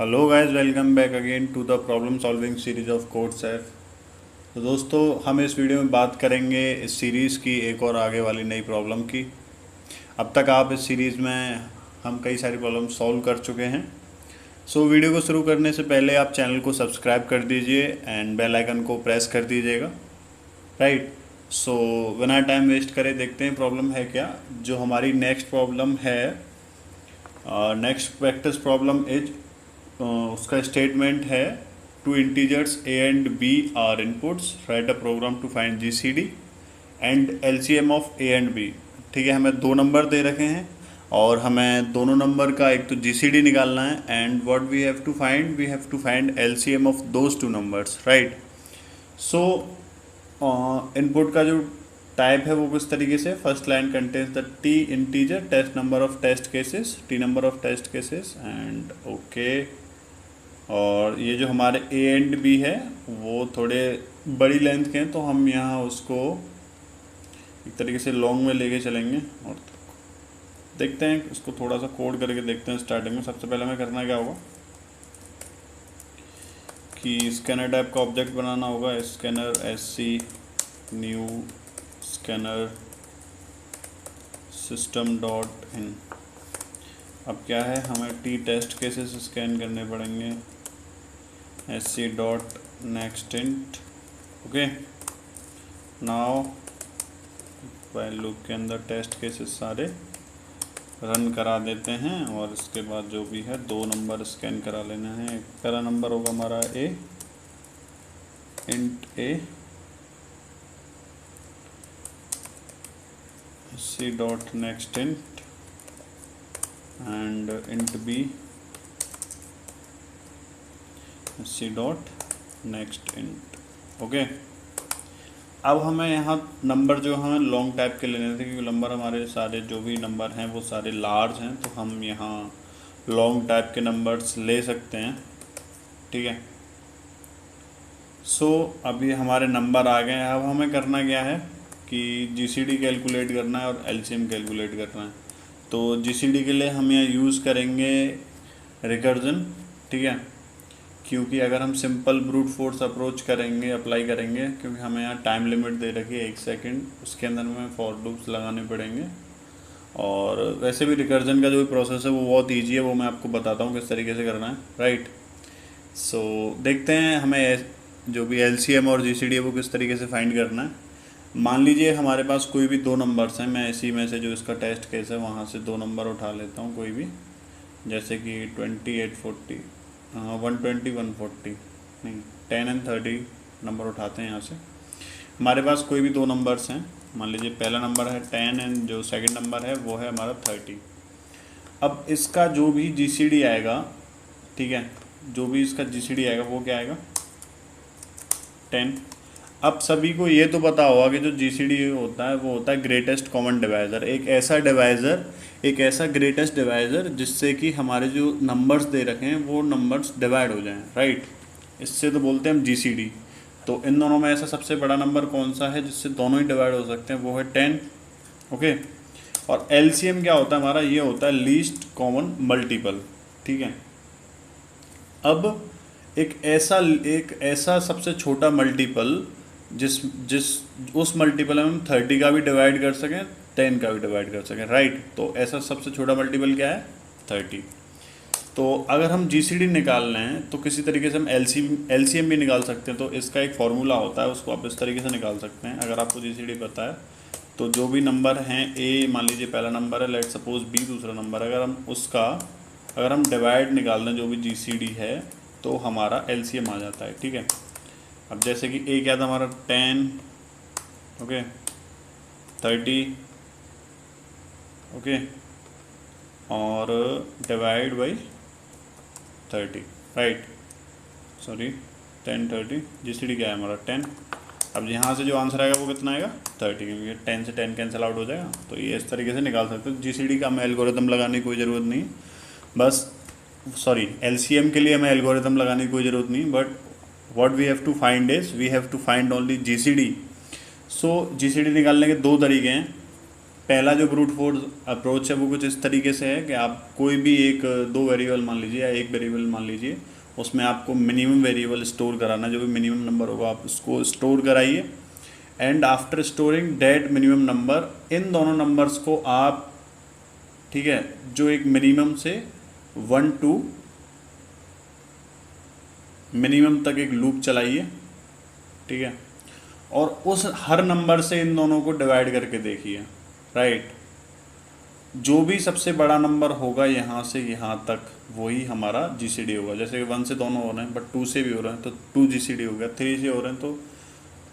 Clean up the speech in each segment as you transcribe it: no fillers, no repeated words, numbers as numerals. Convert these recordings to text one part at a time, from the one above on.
Hello guys, welcome back again to the problem solving series of कोड्सएफ। तो दोस्तों, हम इस वीडियो में बात करेंगे इस सीरीज़ की एक और आगे वाली नई प्रॉब्लम की। अब तक आप इस सीरीज़ में हम कई सारी प्रॉब्लम सॉल्व कर चुके हैं। सो वीडियो को शुरू करने से पहले आप चैनल को सब्सक्राइब कर दीजिए एंड बेल आइकन को प्रेस कर दीजिएगा। राइट। सो बिना टाइम वेस्ट करे देखते हैं प्रॉब्लम है क्या। जो हमारी नेक्स्ट प्रॉब्लम है, नेक्स्ट प्रैक्टिस प्रॉब्लम इज, उसका स्टेटमेंट है two integers A and B are inputs, write a program to find GCD and LCM of A and B. ठीक है, हमें दो नंबर दे रखे हैं और हमें दोनों नंबर का एक तो जीसीडी निकालना है and what we have to find LCM of those two numbers. Right. So input का जो टाइप है वो किस तरीके से, first line contains the T integer test number of test cases, T number of test cases and okay. और ये जो हमारे ए एंड बी है वो थोड़े बड़ी लेंथ के हैं, तो हम यहाँ उसको एक तरीके से लॉन्ग में लेके चलेंगे और देखते हैं इसको थोड़ा सा कोड करके देखते हैं। स्टार्टिंग में सबसे पहले हमें करना क्या होगा कि स्कैनर टाइप का ऑब्जेक्ट बनाना होगा। Scanner SC new scanner system dot in. अब क्या है, हमें टी टेस्ट केसेस स्कैन करने पड़ेंगे। SC dot next int. Okay, now while loop के अंदर टेस्ट केसेस सारे रन करा देते हैं और इसके बाद जो भी है दो नंबर स्कैन करा लेना है। पहला नंबर होगा हमारा A, int A, C dot next int and int B, C dot next int. Okay, अब हमें यहाँ नंबर जो हमें लॉन्ग टाइप के लेने थे, क्योंकि नंबर हमारे सारे जो भी नंबर हैं वो सारे लार्ज हैं, तो हम यहाँ लॉन्ग टाइप के नंबर्स ले सकते हैं। ठीक है। सो अभी हमारे नंबर आ गए हैं। अब हमें करना क्या है कि जीसीडी कैलकुलेट करना है और एलसीएम कैलकुलेट करना है। तो जीसीडी के लिए हम यहाँ यूज़ करेंगे रिकर्जन। ठीक है, क्योंकि अगर हम सिंपल ब्रूट फोर्स अप्रोच करेंगे, अप्लाई करेंगे, क्योंकि हमें यहाँ टाइम लिमिट दे रखी है 1 सेकंड, उसके अंदर हमें फॉर लूप्स लगाने पड़ेंगे। और वैसे भी रिकर्जन का जो भी प्रोसेस है वो बहुत ईजी है, वो मैं आपको बताता हूँ किस तरीके से करना है। राइट। सो देखते हैं हमें जो भी एलसीएम और जीसीडी है वो किस तरीके से फाइंड करना है। मान लीजिए हमारे पास कोई भी दो नंबर्स हैं, मैं इसी में से जो इसका टेस्ट केस है वहाँ से दो नंबर उठा लेता हूँ कोई भी, जैसे कि 2840, 120 140 नहीं 10 एंड 30 नंबर उठाते हैं यहाँ से। हमारे पास कोई भी दो नंबर्स हैं, मान लीजिए पहला नंबर है 10 एंड जो सेकंड नंबर है वो है हमारा 30। अब इसका जो भी जीसीडी आएगा, ठीक है, जो भी इसका जीसीडी आएगा वो क्या आएगा, 10। अब सभी को ये तो पता होगा कि जो जीसीडी होता है वो होता है ग्रेटेस्ट कॉमन डिवाइज़र, एक ऐसा ग्रेटेस्ट डिवाइज़र जिससे कि हमारे जो नंबर्स दे रखे हैं वो नंबर्स डिवाइड हो जाएं। राइट, इससे तो बोलते हैं हम जीसीडी। तो इन दोनों में ऐसा सबसे बड़ा नंबर कौन सा है जिससे दोनों ही डिवाइड हो सकते हैं, वो है 10। ओके, और एलसीएम क्या होता है हमारा, ये होता है लीस्ट कॉमन मल्टीपल। ठीक है। अब एक ऐसा सबसे छोटा मल्टीपल जिस जिस उस मल्टीपल में हम 30 का भी डिवाइड कर सकें, 10 का भी डिवाइड कर सकें। राइट, तो ऐसा सबसे छोटा मल्टीपल क्या है, 30। तो अगर हम जीसीडी निकाल रहे हैं तो किसी तरीके से हम एलसीएम भी निकाल सकते हैं। तो इसका एक फार्मूला होता है, उसको आप इस तरीके से निकाल सकते हैं। अगर आपको जीसीडी पता है तो जो भी नंबर हैं, ए मान लीजिए पहला नंबर है, लेट सपोज बी दूसरा नंबर है, अगर हम डिवाइड निकाल दें जो भी जीसीडी है तो हमारा एलसीएम आ जाता है। ठीक है। अब जैसे कि ए क्या था हमारा 10, ओके, 30, ओके, और divide by 30। Right, sorry 10 30, GCD क्या है हमारा 10। अब यहाँ से जो आंसर आएगा वो कितना आएगा, 30, क्योंकि 10 से 10 कैंसिल आउट हो जाएगा। तो ये इस तरीके से निकाल सकते हो। जीसीडी का हमें एल्गोरिथम लगाने की कोई ज़रूरत नहीं, बस सॉरी एलसीएम के लिए हमें एल्गोरिथम लगाने की कोई ज़रूरत नहीं, but what we have to find is we have to find only GCD। So GCD निकालने के दो तरीके हैं। पहला जो ब्रूट फोर्स अप्रोच है वो कुछ इस तरीके से है कि आप कोई भी एक दो वेरिएबल मान लीजिए या एक वेरिएबल मान लीजिए, उसमें आपको मिनिमम वेरिएबल स्टोर कराना, जो भी मिनिमम नंबर होगा आप उसको स्टोर कराइए, and after storing that minimum number, इन दोनों नंबर्स को आप, ठीक है, जो एक मिनिमम से 1 to मिनिमम तक एक लूप चलाइए, ठीक है, और उस हर नंबर से इन दोनों को डिवाइड करके देखिए, राइट। जो भी सबसे बड़ा नंबर होगा यहाँ से यहाँ तक वही हमारा जीसीडी होगा। जैसे 1 से दोनों हो रहे हैं बट 2 से भी हो रहे हैं तो 2 जीसीडी हो गया, 3 से हो रहे हैं तो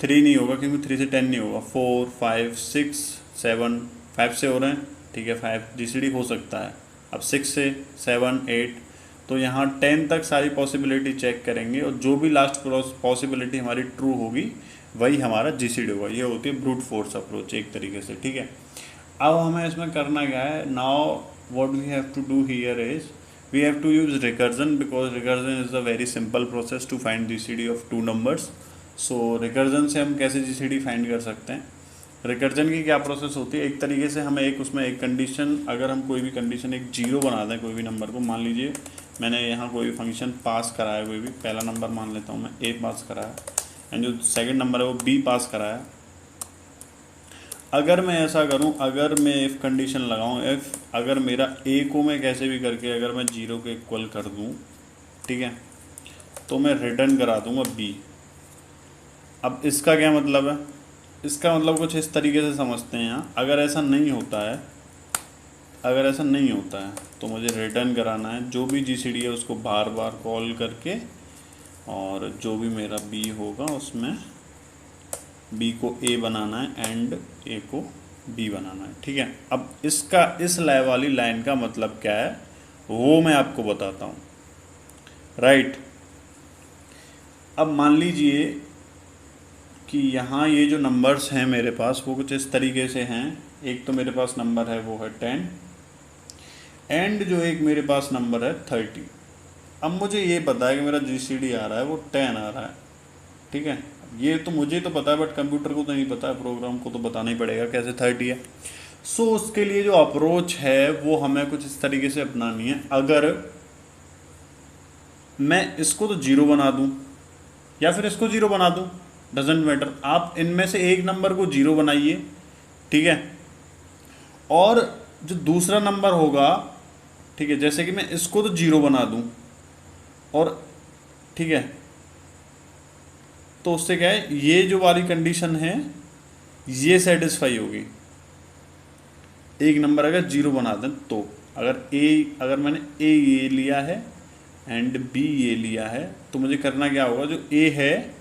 3 नहीं होगा क्योंकि 3 से 10 नहीं होगा, 4 5 6 7, 5 से हो रहे हैं, ठीक है, 5 जीसीडी हो सकता है। अब 6 से 7 8, तो यहाँ 10 तक सारी पॉसिबिलिटी चेक करेंगे और जो भी लास्ट पॉसिबिलिटी हमारी ट्रू होगी वही हमारा जीसीडी होगा। ये होती है ब्रूट फोर्स अप्रोच एक तरीके से, ठीक है। अब हमें इसमें करना क्या है, now what we have to do here is we have to use recursion, because recursion is a very simple process to find GCD of two numbers. So recursion से हम कैसे जीसीडी फाइंड कर सकते हैं। रिकर्जन की क्या process होती है, एक तरीके से हमें एक उसमें एक कंडीशन, अगर हम कोई भी कंडीशन एक जीरो बना दें कोई भी नंबर को, मान लीजिए मैंने यहाँ कोई भी फंक्शन पास कराया, कोई भी पहला नंबर मान लेता हूँ मैं ए पास कराया, एंड जो सेकंड नंबर है वो बी पास कराया। अगर मैं ऐसा करूं, अगर मैं इफ़ कंडीशन लगाऊं, इफ़ अगर मेरा ए को मैं कैसे भी करके अगर मैं 0 के इक्वल कर दूं, ठीक है, तो मैं रिटर्न करा दूंगा बी। अब इसका क्या मतलब है, इसका मतलब कुछ इस तरीके से समझते हैं यहाँ, अगर ऐसा नहीं होता है, अगर ऐसा नहीं होता है तो मुझे रिटर्न कराना है जो भी जीसीडी है उसको बार बार कॉल करके, और जो भी मेरा बी होगा उसमें बी को ए बनाना है एंड ए को बी बनाना है, ठीक है। अब इसका इस वाली लाइन का मतलब क्या है वो मैं आपको बताता हूँ, राइट। अब मान लीजिए कि यहाँ ये जो नंबर्स हैं मेरे पास वो कुछ इस तरीके से हैं। एक तो मेरे पास नंबर है वो है 10, एंड जो एक मेरे पास नंबर है 30। अब मुझे ये पता है कि मेरा जीसीडी आ रहा है वो 10 आ रहा है, ठीक है। ये तो मुझे तो पता है बट कंप्यूटर को तो नहीं पता है, प्रोग्राम को तो बताना ही पड़ेगा कैसे 30 है। सो उसके लिए जो अप्रोच है वो हमें कुछ इस तरीके से अपनानी है। अगर मैं इसको तो 0 बना दूं या फिर इसको 0 बना दूं, डजेंट मैटर, आप इनमें से एक नंबर को 0 बनाइए, ठीक है, और जो दूसरा नंबर होगा, ठीक है, जैसे कि मैं इसको तो 0 बना दूं और, ठीक है, तो उससे क्या है, ये जो वाली कंडीशन है ये सेटिस्फाई होगी। एक नंबर अगर 0 बना दें तो अगर मैंने ए ये लिया है एंड बी ये लिया है तो मुझे करना क्या होगा, जो ए है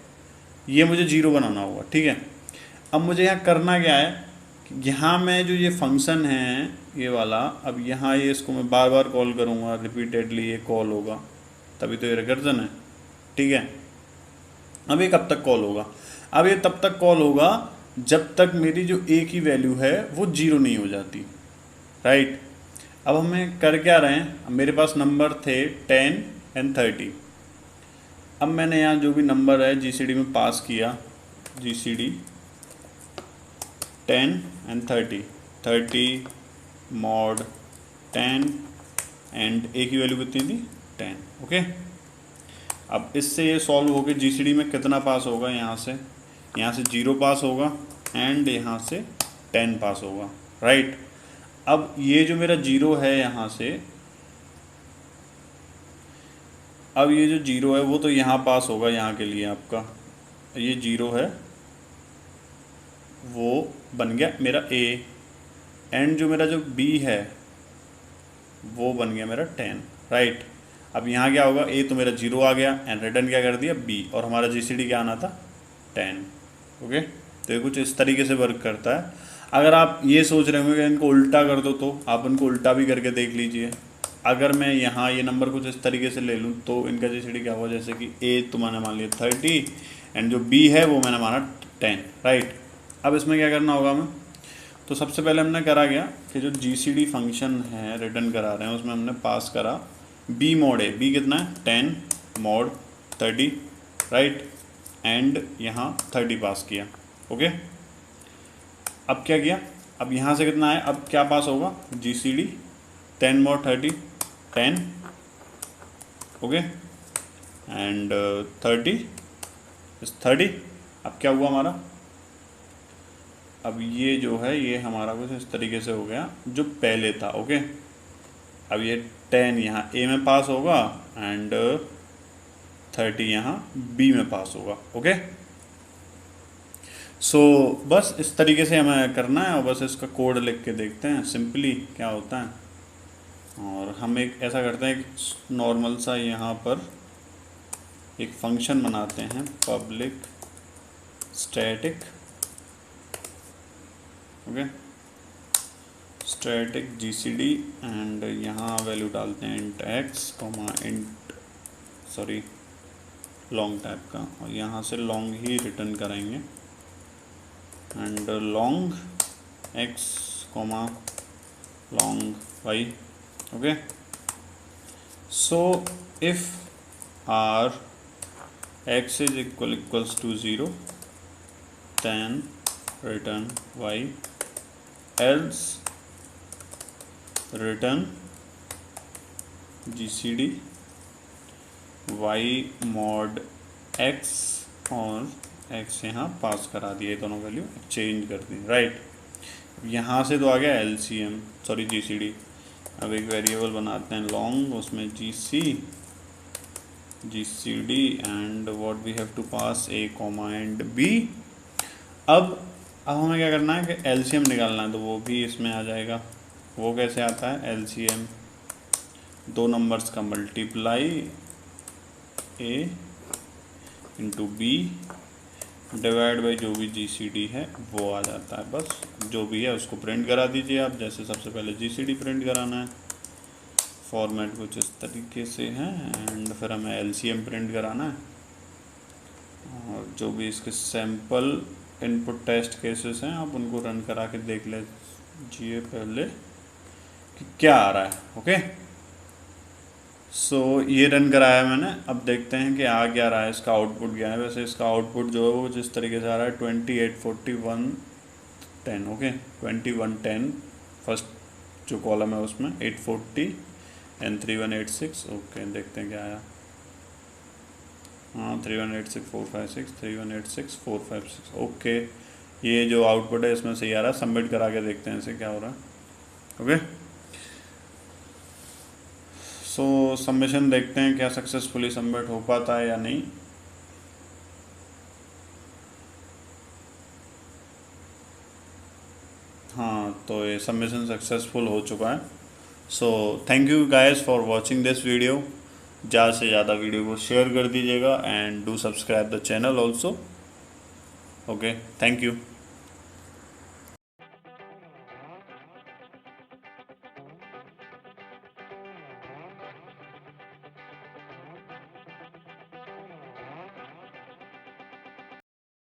ये मुझे 0 बनाना होगा, ठीक है। अब मुझे यहाँ करना क्या है, यहाँ मैं जो ये फंक्शन है ये वाला, अब यहाँ ये इसको मैं बार बार कॉल करूँगा, रिपीटेडली ये कॉल होगा, तभी तो ये रिकर्जन है, ठीक है। अब ये कब तक कॉल होगा, अब ये तब तक कॉल होगा जब तक मेरी जो ए की वैल्यू है वो 0 नहीं हो जाती, राइट। अब हमें कर क्या रहे हैं, अब मेरे पास नंबर थे 10 एंड 30। अब मैंने यहाँ जो भी नंबर है जीसीडी में पास किया, जीसीडी 10 एंड 30, 30 mod 10 एंड ए की वैल्यू कितनी थी 10, ओके। अब इससे ये सॉल्व होके जीसीडी में कितना पास होगा, यहाँ से 0 पास होगा एंड यहाँ से 10 पास होगा, राइट। अब ये जो मेरा 0 है यहाँ से, अब ये जो 0 है वो तो यहाँ पास होगा, यहाँ के लिए आपका ये 0 है वो बन गया मेरा ए, एंड जो मेरा जो बी है वो बन गया मेरा 10, राइट। अब यहाँ क्या होगा, ए तो मेरा 0 आ गया एंड रिटर्न क्या कर दिया बी, और हमारा जीसीडी क्या आना था 10, ओके। तो ये कुछ इस तरीके से वर्क करता है। अगर आप ये सोच रहे होंगे कि इनको उल्टा कर दो तो आप इनको उल्टा भी करके देख लीजिए। अगर मैं यहाँ ये नंबर कुछ इस तरीके से ले लूँ तो इनका जीसीडी क्या होगा, जैसे कि ए तो मैंने मान लिया 30 एंड जो बी है वो मैंने माना 10, राइट। अब इसमें क्या करना होगा हमें, तो सबसे पहले हमने करा गया कि जो जीसीडी फंक्शन है रिटर्न करा रहे हैं उसमें हमने पास करा बी मॉड ए, बी कितना है 10 मॉड 30, राइट, एंड यहाँ 30 पास किया, ओके। अब क्या किया, अब यहाँ से कितना है, अब क्या पास होगा, GCD 10 more 30 10, ओके, एंड 30 इस 30। अब क्या हुआ हमारा, अब ये जो है ये हमारा कुछ इस तरीके से हो गया जो पहले था, ओके। अब ये 10 यहाँ ए में पास होगा एंड 30 यहाँ बी में पास होगा, ओके। सो बस इस तरीके से हमें करना है और बस इसका कोड लिख के देखते हैं सिंपली क्या होता है। और हम एक ऐसा करते हैं कि नॉर्मल सा यहाँ पर एक फंक्शन बनाते हैं, public static, okay, static GCD and यहाँ वैल्यू डालते हैं int x comma int sorry long type का, और यहाँ से लॉन्ग ही रिटर्न करेंगे and long x comma long y, okay. So if r x is equals to 0 then return y, else return GCD y mod x, और x यहाँ पास करा दिए, दोनों वैल्यू चेंज कर दी, राइट। यहाँ से तो आ गया LCM सॉरी GCD। अब एक वेरिएबल बनाते हैं लॉन्ग, उसमें GCD and what we have to pass a comma and b। अब हमें क्या करना है कि LCM निकालना है, तो वो भी इसमें आ जाएगा। वो कैसे आता है, LCM दो नंबर्स का multiply a into b divide by जो भी GCD है वो आ जाता है। बस जो भी है उसको प्रिंट करा दीजिए आप, जैसे सबसे पहले GCD प्रिंट कराना है, फॉर्मेट कुछ इस तरीके से है, एंड फिर हमें LCM प्रिंट कराना है, और जो भी इसके सैम्पल इनपुट टेस्ट केसेस हैं आप उनको रन करा के देख लीजिए पहले कि क्या आ रहा है, ओके। सो ये रन कराया मैंने, अब देखते हैं कि आ क्या रहा है, इसका आउटपुट क्या है। वैसे इसका आउटपुट जो है वो जिस तरीके से आ रहा है 284110, ओके, 2110 फर्स्ट जो कॉलम है उसमें 840 एंड 3186, ओके। देखते हैं क्या आया, हाँ 3186456 3186456, ओके। ये जो आउटपुट है इसमें सही आ रहा है, सबमिट करा के देखते हैं इसे क्या हो रहा है, ओके। सो सबमिशन देखते हैं क्या सक्सेसफुली सबमिट हो पाता है या नहीं। हाँ, तो ये सबमिशन सक्सेसफुल हो चुका है। So thank you guys for watching this video. ज़्यादा से ज़्यादा वीडियो को शेयर कर दीजिएगा and do subscribe the channel also, okay. Thank you.